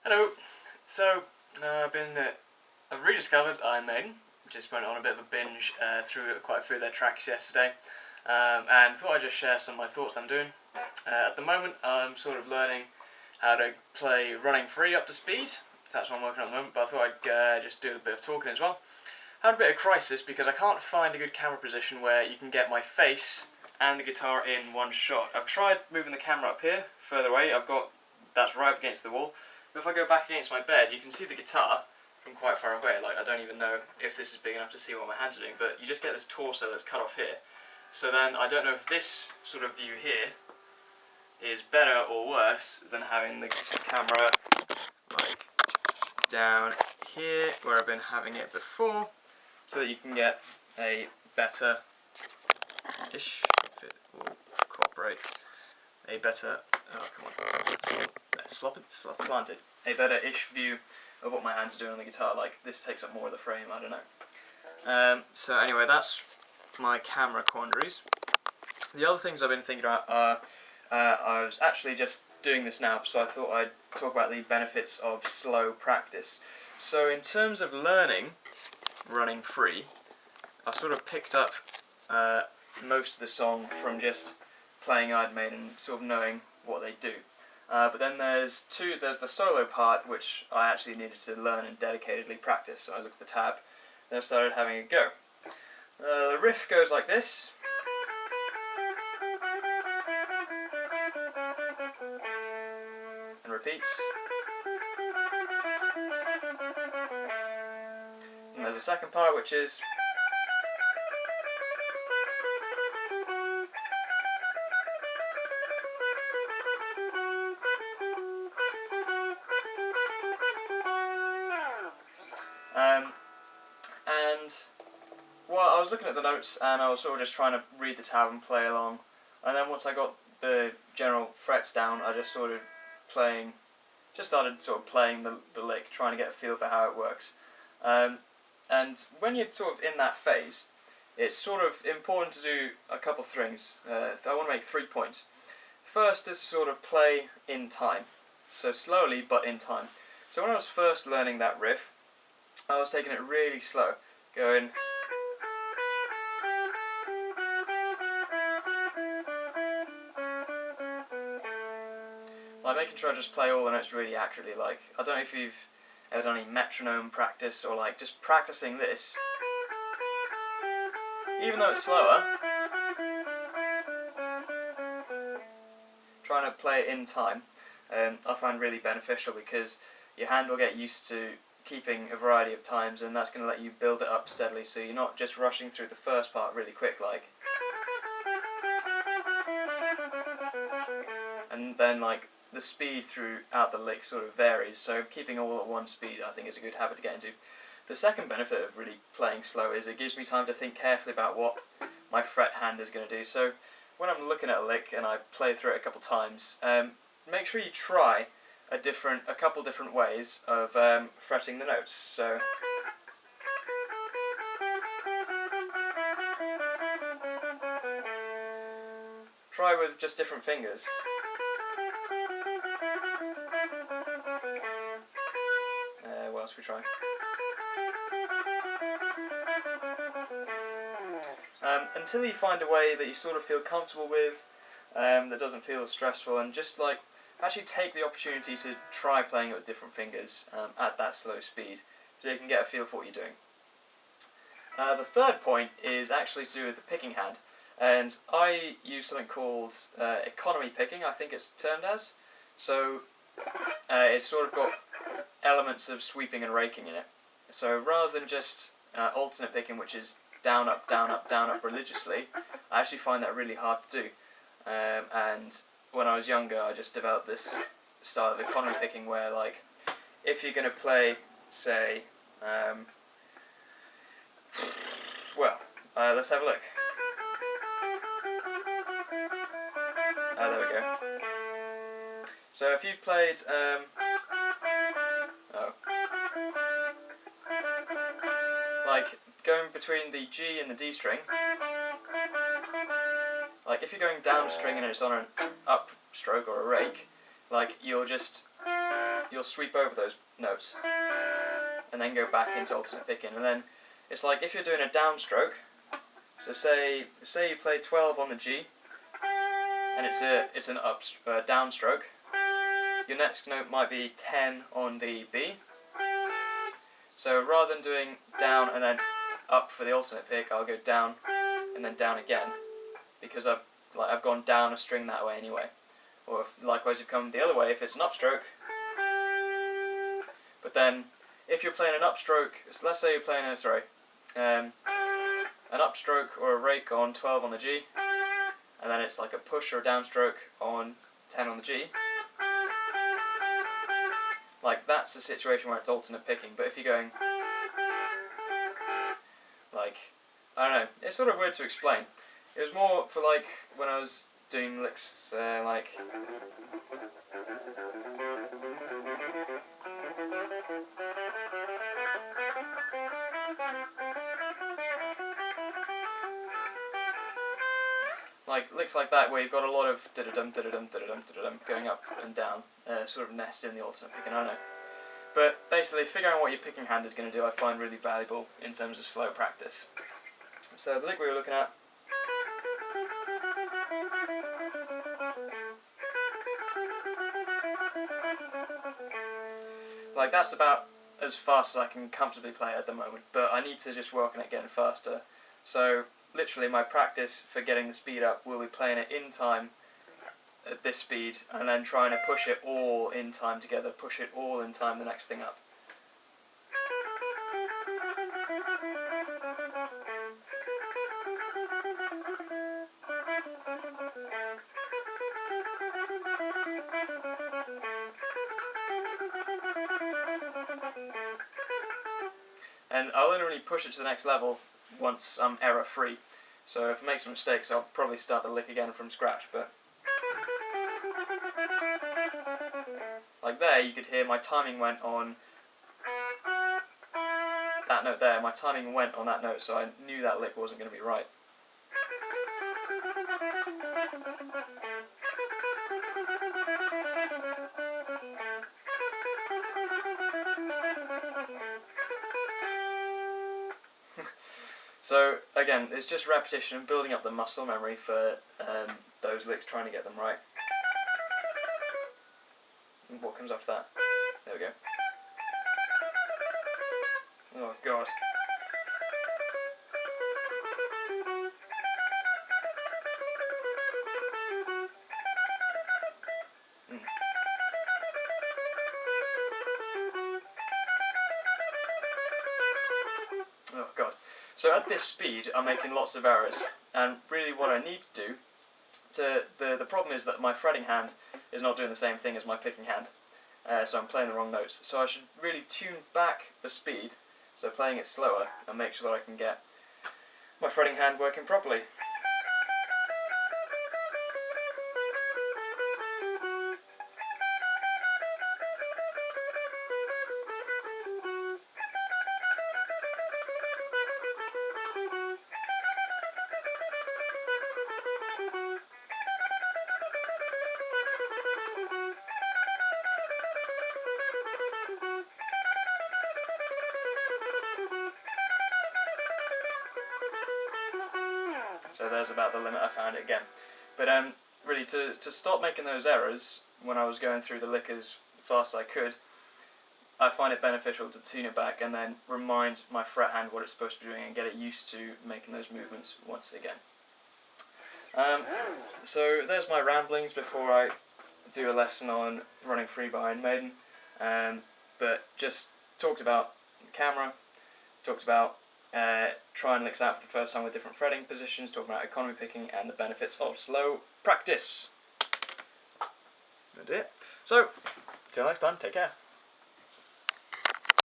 Hello. So I've rediscovered Iron Maiden. Just went on a bit of a binge through quite a few of their tracks yesterday, and thought I'd just share some of my thoughts I'm doing. At the moment, I'm sort of learning how to play Running Free up to speed. That's what I'm working on at the moment. But I thought I'd just do a bit of talking as well. I had a bit of crisis because I can't find a good camera position where you can get my face and the guitar in one shot. I've tried moving the camera up here, further away. That's right up against the wall. But if I go back against my bed, you can see the guitar from quite far away. Like, I don't even know if this is big enough to see what my hands are doing, but you just get this torso that's cut off here. So then I don't know if this sort of view here is better or worse than having the camera like down here where I've been having it before, so that you can get a better-ish, if it will cooperate, a better, oh come on, slanted, a better-ish view of what my hands are doing on the guitar. Like, this takes up more of the frame, I don't know. So anyway, that's my camera quandaries. The other things I've been thinking about are, I was actually just doing this now, so I thought I'd talk about the benefits of slow practice. So in terms of learning Running Free, I've sort of picked up most of the song from just playing Iron Maiden and sort of knowing what they do. But then there's the solo part, which I actually needed to learn and dedicatedly practice. So I looked at the tab, then I started having a go. The riff goes like this. And repeats. And there's a second part, which is... and well, I was looking at the notes and I was sort of just trying to read the tab and play along, and then once I got the general frets down, I just started sort of playing the lick, trying to get a feel for how it works. And when you're sort of in that phase, it's sort of important to do a couple things. I want to make 3 points. First is to sort of play in time, so slowly but in time. So when I was first learning that riff, I was taking it really slow, going... like making sure I just play all the notes really accurately. Like, I don't know if you've ever done any metronome practice, or like just practicing this, even though it's slower, trying to play it in time, I find really beneficial, because your hand will get used to keeping a variety of times, and that's going to let you build it up steadily, so you're not just rushing through the first part really quick, like, and then like the speed throughout the lick sort of varies, so keeping all at one speed I think is a good habit to get into. The second benefit of really playing slow is it gives me time to think carefully about what my fret hand is going to do. So when I'm looking at a lick and I play through it a couple times, make sure you try a couple different ways of fretting the notes. So try with just different fingers. What else we try? Until you find a way that you sort of feel comfortable with, that doesn't feel stressful, and just like actually take the opportunity to try playing it with different fingers at that slow speed, so you can get a feel for what you're doing. The third point is actually to do with the picking hand, and I use something called economy picking, I think it's termed as. So it's sort of got elements of sweeping and raking in it. So rather than just alternate picking, which is down, up, down, up, down, up religiously, I actually find that really hard to do. And when I was younger, I just developed this style of economy picking where, like, if you're going to play, say, let's have a look. There we go. So if you've played, like going between the G and the D string, like if you're going down string and it's on an up stroke or a rake, like you'll just you'll sweep over those notes and then go back into alternate picking. And then it's like if you're doing a downstroke, so say you play 12 on the G, and it's an downstroke. Your next note might be 10 on the B. So rather than doing down and then up for the alternate pick, I'll go down and then down again, because I've gone down a string that way anyway. Or likewise, you've come the other way if it's an upstroke. But then, if you're playing an upstroke, so let's say you're playing an upstroke or a rake on 12 on the G, and then it's like a push or a downstroke on 10 on the G. Like, that's a situation where it's alternate picking. But if you're going, like, I don't know, it's sort of weird to explain. It was more for like when I was doing licks like. Like licks like that where you've got a lot of da-da-dum, da-da-dum, da-da-dum, da-da-dum going up and down, sort of nest in the alternate picking, I don't know. But basically figuring out what your picking hand is going to do I find really valuable in terms of slow practice. So the lick we were looking at, like that's about as fast as I can comfortably play at the moment, but I need to just work on it getting faster. So literally my practice for getting the speed up will be playing it in time at this speed and then trying to push it all in time together, push it all in time the next thing up. And I'll only really push it to the next level once I'm error free. So if I make some mistakes I'll probably start the lick again from scratch, but like there you could hear my timing went on that note there, my timing went on that note, so I knew that lick wasn't going to be right. So again, it's just repetition and building up the muscle memory for those licks, trying to get them right. And what comes after that? There we go. Oh god. Oh god. So at this speed I'm making lots of errors, and really what I need to do the problem is that my fretting hand is not doing the same thing as my picking hand, so I'm playing the wrong notes. So I should really tune back the speed, so playing it slower, and make sure that I can get my fretting hand working properly. So there's about the limit I found it again. But really to stop making those errors when I was going through the lick as fast as I could, I find it beneficial to tune it back and then remind my fret hand what it's supposed to be doing and get it used to making those movements once again. So there's my ramblings before I do a lesson on running free by Iron Maiden, but just talked about the camera, talked about trying licks out for the first time with different fretting positions, talking about economy picking and the benefits of slow practice. That's it. So, till next time, take care.